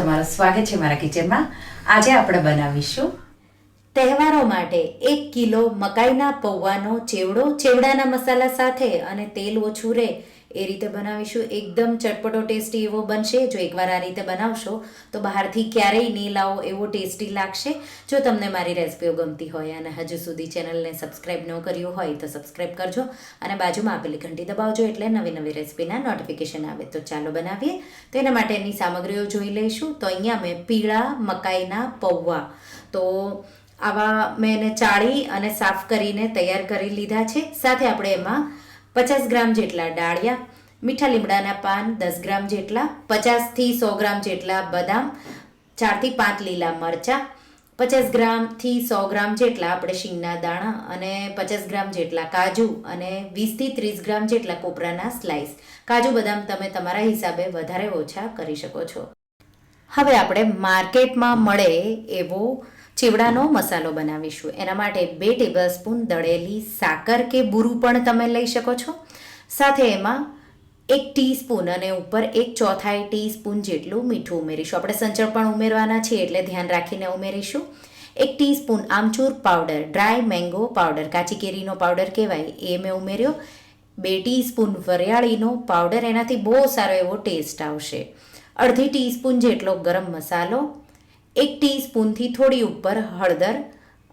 તમારું સ્વાગત છે મારા કિચનમાં। આજે આપણે બનાવીશું તહેવારો માટે 1 કિલો મકાઈના પૌવાનો ચેવડો, ચેવડાના મસાલા સાથે અને તેલ ઓછું રહે એ રીતે બનાવીશું। એકદમ ચટપટો ટેસ્ટી એવો બનશે। જો એકવાર આ રીતે બનાવશો તો બહારથી ક્યારેય નહીં લાવો એવો ટેસ્ટી લાગશે। જો તમને મારી રેસિપીઓ ગમતી હોય અને હજુ સુધી ચેનલને સબસ્ક્રાઈબ ન કર્યું હોય તો સબસ્ક્રાઈબ કરજો અને બાજુમાં આપેલી ઘંટી દબાવજો એટલે નવી નવી રેસિપીના નોટિફિકેશન આવે। તો ચાલો બનાવીએ। તો એના માટેની સામગ્રીઓ જોઈ લઈશું। તો અહીંયા મેં પીળા મકાઈના પૌવા, તો આવા મેં એને ચાળી અને સાફ કરીને તૈયાર કરી લીધા છે। સાથે આપણે એમાં 50 ગ્રામ જેટલા ડાળિયા, મીઠા લીમડાના પાન 10 ગ્રામ જેટલા, 50થી 100 ગ્રામ જેટલા બદામ, 4થી 5 લીલા મરચાં, 50 ગ્રામથી 100 ગ્રામ જેટલા આપણે શીંગના દાણા અને 50 ગ્રામ જેટલા કાજુ અને 20થી 30 ગ્રામ જેટલા કોપરાના સ્લાઇસ। કાજુ બદામ તમે તમારા હિસાબે વધારે ઓછા કરી શકો છો। હવે આપણે માર્કેટમાં મળે એવો ચેવડાનો મસાલો બનાવીશું। એના માટે 2 ટેબલસ્પૂન દળેલી સાકર કે બુરું પણ તમે લઈ શકો છો। સાથે એમાં 1 ટીસ્પૂન અને ઉપર 1/4 ટીસ્પૂન જેટલું મીઠું ઉમેરીશું। આપણે સંચળ પણ ઉમેરવાના છીએ એટલે ધ્યાન રાખીને ઉમેરીશું। 1 ટીસ્પૂન આમચૂર પાવડર, ડ્રાય મેંગો પાવડર, કાચી કેરીનો પાવડર કહેવાય, એ મેં ઉમેર્યો। 2 ટીસ્પૂન વરિયાળીનો પાવડર, એનાથી બહુ સારો એવો ટેસ્ટ આવશે। અડધી ટીસ્પૂન જેટલો ગરમ મસાલો, 1 ટીસ્પૂનથી થોડી ઉપર હળદર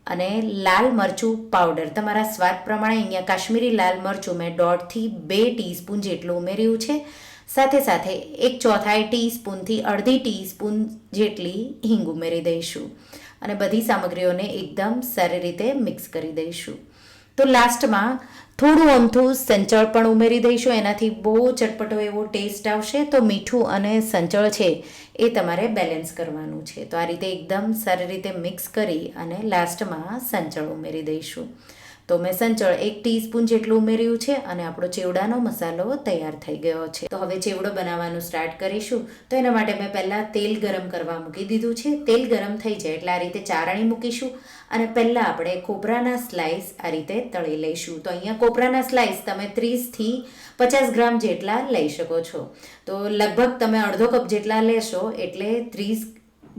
અને લાલ મરચું પાવડર તમારા સ્વાદ પ્રમાણે। અહીંયા કાશ્મીરી લાલ મરચું મેં 1.5થી 2 ટીસ્પૂન જેટલું ઉમેર્યું છે। સાથે સાથે 1/4 ટીસ્પૂનથી અડધી ટીસ્પૂન જેટલી હિંગ ઉમેરી દઈશું અને બધી સામગ્રીઓને એકદમ સારી રીતે મિક્સ કરી દઈશું। તો લાસ્ટમાં થોડું અમથું સંચળ પણ ઉમેરી દઈશું, એનાથી બહુ ચટપટો એવો ટેસ્ટ આવશે। તો મીઠું અને સંચળ છે એ તમારે બેલેન્સ કરવાનું છે। તો આ રીતે એકદમ સારી રીતે મિક્સ કરી અને લાસ્ટમાં સંચળ ઉમેરી દઈશું। તો મેં સંચળ 1 ટીસ્પૂન જેટલું ઉમેર્યું છે અને આપણો ચેવડાનો મસાલો તૈયાર થઈ ગયો છે। તો હવે ચેવડો બનાવવાનું સ્ટાર્ટ કરીશું। તો એના માટે મેં પહેલાં તેલ ગરમ કરવા મૂકી દીધું છે। તેલ ગરમ થઈ જાય એટલે આ રીતે ચારણી મૂકીશું અને પહેલાં આપણે કોપરાના સ્લાઇસ આ રીતે તળી લઈશું। તો અહીંયા કોપરાના સ્લાઇસ તમે 30થી 50 ગ્રામ જેટલા લઈ શકો છો। તો લગભગ તમે અડધો કપ જેટલા લેશો એટલે 30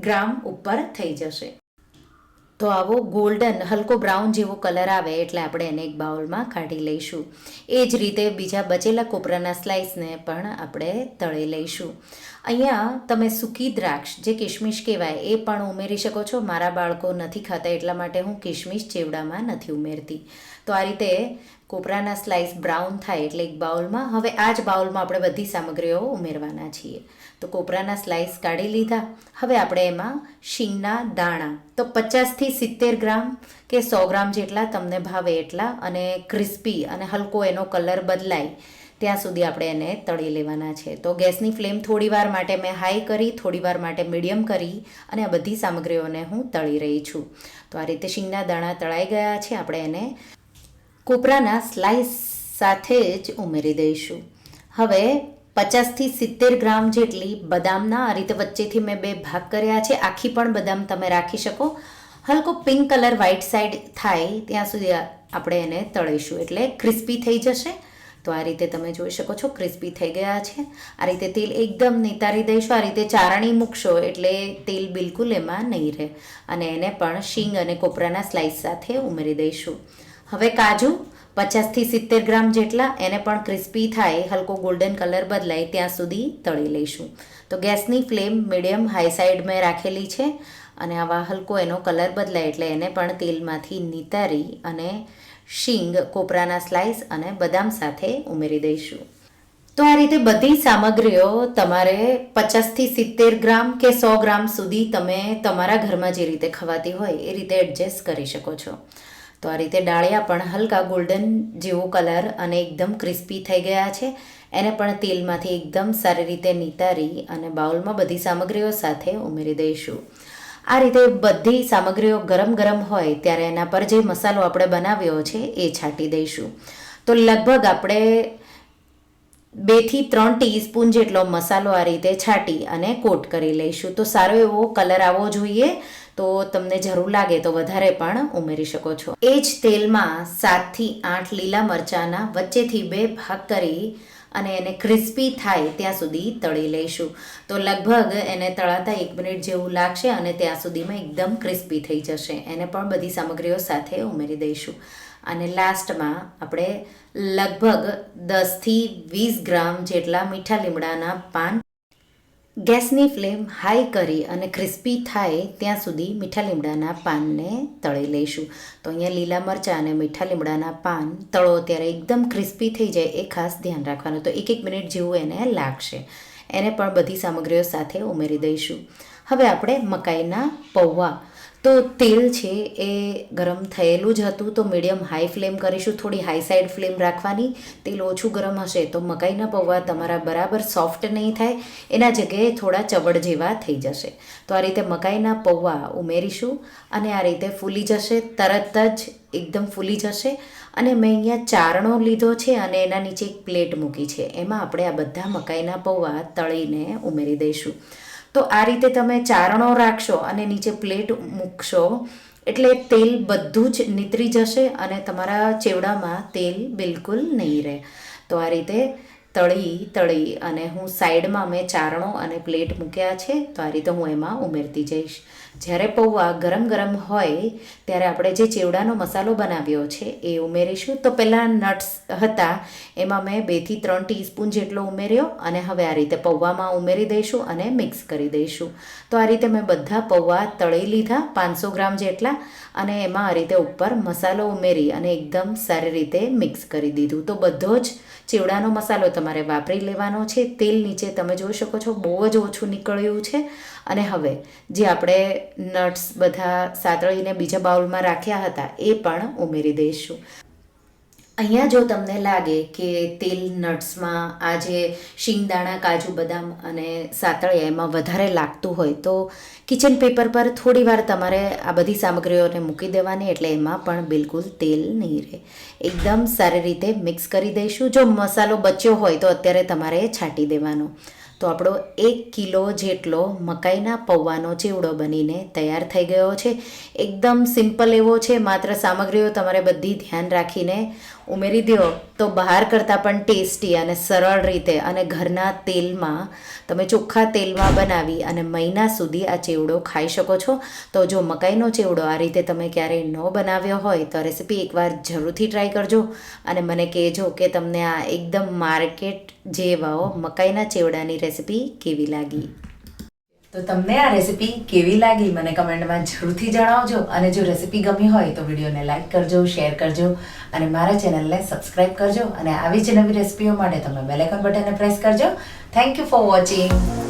ગ્રામ ઉપર થઈ જશે। તો આવો ગોલ્ડન હલકો બ્રાઉન જેવો કલર આવે એટલે આપણે એને એક બાઉલમાં કાઢી લઈશું। એ જ રીતે બીજા બચેલા કોપરાના સ્લાઇસને પણ આપણે તળી લઈશું। અહીંયા તમે સૂકી દ્રાક્ષ, જે કિશમિશ કહેવાય, એ પણ ઉમેરી શકો છો। મારા બાળકો નથી ખાતા એટલા માટે હું કિશમિશ ચેવડામાં નથી ઉમેરતી। તો આ રીતે કોપરાના સ્લાઇસ બ્રાઉન થાય એટલે એક બાઉલમાં, હવે આ જ બાઉલમાં આપણે બધી સામગ્રીઓ ઉમેરવાના છીએ। તો કોપરાના સ્લાઇસ કાઢી લીધા। હવે આપણે એમાં શીંગના દાણા, તો 50થી 70 ગ્રામ કે 100 ગ્રામ જેટલા તમને ભાવે એટલા, અને ક્રિસ્પી અને હલકો એનો કલર બદલાય ત્યાં સુધી આપણે એને તળી લેવાના છે। તો ગેસની ફ્લેમ થોડીવાર માટે મેં હાઈ કરી, થોડીવાર માટે મીડિયમ કરી અને આ બધી સામગ્રીઓને હું તળી રહી છું। તો આ રીતે શીંગના દાણા તળાઈ ગયા છે, આપણે એને કોપરાના સ્લાઇસ સાથે જ ઉમેરી દઈશું। હવે 50થી 70 ગ્રામ જેટલી બદામના આ રીતે વચ્ચેથી મેં 2 ભાગ કર્યા છે। આખી પણ બદામ તમે રાખી શકો। હલકો પિંક કલર વ્હાઇટ સાઈડ થાય ત્યાં સુધી આપણે એને તળીશું એટલે ક્રિસ્પી થઈ જશે। તો આ રીતે તમે જોઈ શકો છો ક્રિસ્પી થઈ ગયા છે। આ રીતે તેલ એકદમ નિતારી દઈશું। આ રીતે ચારણી મૂકશો એટલે તેલ બિલકુલ એમાં નહીં રહે અને એને પણ શીંગ અને કોપરાના સ્લાઇસ સાથે ઉમેરી દઈશું। હવે કાજુ 50થી 70 ગ્રામ જેટલા, એને પણ ક્રિસ્પી થાય, હલકો ગોલ્ડન કલર બદલાય ત્યાં સુધી તળી લઈશું। તો ગેસની ફ્લેમ મીડિયમ હાઈ સાઈડ મેં રાખેલી છે અને આવા હલકો એનો કલર બદલાય એટલે એને પણ તેલમાંથી નિતારી અને શીંગ, કોપરાના સ્લાઇસ અને બદામ સાથે ઉમેરી દઈશું। તો આ રીતે બધી સામગ્રીઓ તમારે 50થી 70 ગ્રામ કે 100 ગ્રામ સુધી તમે તમારા ઘરમાં જે રીતે ખવાતી હોય એ રીતે એડજસ્ટ કરી શકો છો। તો આ રીતે ડાળિયા પણ હલકા ગોલ્ડન જેવો કલર અને એકદમ ક્રિસ્પી થઈ ગયા છે। એને પણ તેલમાંથી એકદમ સારી રીતે નિતારી અને બાઉલમાં બધી સામગ્રીઓ સાથે ઉમેરી દઈશું। આ રીતે બધી સામગ્રીઓ ગરમ ગરમ હોય ત્યારે એના પર જે મસાલો આપણે બનાવ્યો છે એ છાંટી દઈશું। તો લગભગ આપણે 2થી 3 ટીસ્પૂન જેટલો મસાલો આ રીતે છાંટી અને કોટ કરી લઈશું। તો સારો એવો કલર આવવો જોઈએ, તો તમને જરૂર લાગે તો વધારે પણ ઉમેરી શકો છો। એ જ તેલમાં 7થી 8 લીલા મરચાંના વચ્ચેથી 2 ભાગ કરી અને એને ક્રિસ્પી થાય ત્યાં સુધી તળી લઈશું. તો લગભગ એને તળાતા 1 મિનિટ જેવું લાગશે અને ત્યાં સુધીમાં એકદમ ક્રિસ્પી થઈ જશે. એને પણ બધી સામગ્રીઓ સાથે ઉમેરી દઈશું. અને લાસ્ટમાં આપણે લગભગ 10થી 20 ગ્રામ જેટલા મીઠા લીમડાના પાન ગેસની ફ્લેમ હાઈ કરી અને ક્રિસ્પી થાય ત્યાં સુધી મીઠા લીમડાના પાનને તળી લઈશું. તો અહીંયા લીલા મરચાં અને મીઠા લીમડાના પાન તળો ત્યારે એકદમ ક્રિસ્પી થઈ જાય એ ખાસ ધ્યાન રાખવાનું. તો 1 મિનિટ જેવું એને લાગશે. એને પણ બધી સામગ્રીઓ સાથે ઉમેરી દઈશું. હવે આપણે મકાઈના પૌવા, તો તેલ છે એ ગરમ થયેલું જ હતું, તો મીડિયમ હાઈ ફ્લેમ કરીશું. થોડી હાઈ સાઈડ ફ્લેમ રાખવાની. તેલ ઓછું ગરમ હશે તો મકાઈના પૌવા તમારા બરાબર સોફ્ટ નહીં થાય, એના જગ્યાએ થોડા ચવડ જેવા થઈ જશે. તો આ રીતે મકાઈના પૌવા ઉમેરીશું અને આ રીતે ફૂલી જશે, તરત જ એકદમ ફૂલી જશે. અને મેં અહીંયા ચારણો લીધો છે અને એના નીચે એક પ્લેટ મૂકી છે, એમાં આપણે આ બધા મકાઈના પૌવા તળીને ઉમેરી દઈશું. તો આ રીતે તમે ચારણો રાખશો અને નીચે પ્લેટ મૂકશો એટલે તેલ બધું જ નીતરી જશે અને તમારા ચેવડામાં તેલ બિલકુલ નહીં રહે. તો આ રીતે તળી અને હું સાઈડમાં મેં ચારણો અને પ્લેટ મૂક્યા છે, તો આ રીતે હું એમાં ઉમેરતી જઈશ. જ્યારે પૌવા ગરમ ગરમ હોય ત્યારે આપણે જે ચેવડાનો મસાલો બનાવ્યો છે એ ઉમેરીશું. તો પહેલાં નટ્સ હતા એમાં મેં 2 થી 3 ટીસ્પૂન જેટલો ઉમેર્યો અને હવે આ રીતે પૌવામાં ઉમેરી દઈશું અને મિક્સ કરી દઈશું. તો આ રીતે મેં બધા પૌવા તળી લીધા 500 ગ્રામ જેટલા અને એમાં આ રીતે ઉપર મસાલો ઉમેરી અને એકદમ સારી રીતે મિક્સ કરી દીધું. તો બધો જ ચેવડાનો મસાલો તમારે વાપરી લેવાનો છે. તેલ નીચે તમે જોઈ શકો છો બહુ જ ઓછું નીકળ્યું છે. અને હવે જે આપણે નટ્સ બધા સાતળીને બીજા બાઉલમાં રાખ્યા હતા એ પણ ઉમેરી દઈશું. અહીંયા જો તમને લાગે કે તેલ નટ્સમાં આ જે શિંગદાણા, કાજુ, બદામ અને સાતળિયા એમાં વધારે લાગતું હોય તો કિચન પેપર પર થોડી વાર તમારે આ બધી સામગ્રીઓને મૂકી દેવાની, એટલે એમાં પણ બિલકુલ તેલ નહીં રહે. એકદમ સારી રીતે મિક્સ કરી દઈશું. જો મસાલો બચ્યો હોય તો અત્યારે તમારે છાંટી દેવાનો. તો આપણો 1 કિલો જેટલો મકાઈના પૌવાનો ચેવડો બનીને તૈયાર થઈ ગયો છે. એકદમ સિમ્પલ એવો છે. માત્ર સામગ્રીઓ તમારે બધી ધ્યાન રાખીને ઉમેરી દો તો બહાર કરતાં પણ ટેસ્ટી અને સરળ રીતે અને ઘરના તેલમાં, તમે ચોખ્ખા તેલમાં બનાવી અને મહિના સુધી આ ચેવડો ખાઈ શકો છો. તો જો મકાઈનો ચેવડો આ રીતે તમે ક્યારેય ન બનાવ્યો હોય તો રેસીપી એકવાર જરૂરથી ટ્રાય કરજો અને મને કહેજો કે તમને આ એકદમ માર્કેટ જેવા મકાઈના ચેવડાની રેસીપી કેવી લાગી. તો તમને આ રેસીપી કેવી લાગી મને કમેન્ટમાં જરૂરથી જણાવજો. અને જો રેસીપી ગમી હોય તો વિડીયોને લાઈક કરજો, શેર કરજો અને મારા ચેનલને સબસ્ક્રાઈબ કરજો. અને આવી જ નવી રેસીપીઓ માટે તમે બેલ આઇકન બટનને પ્રેસ કરજો. Thank you for watching.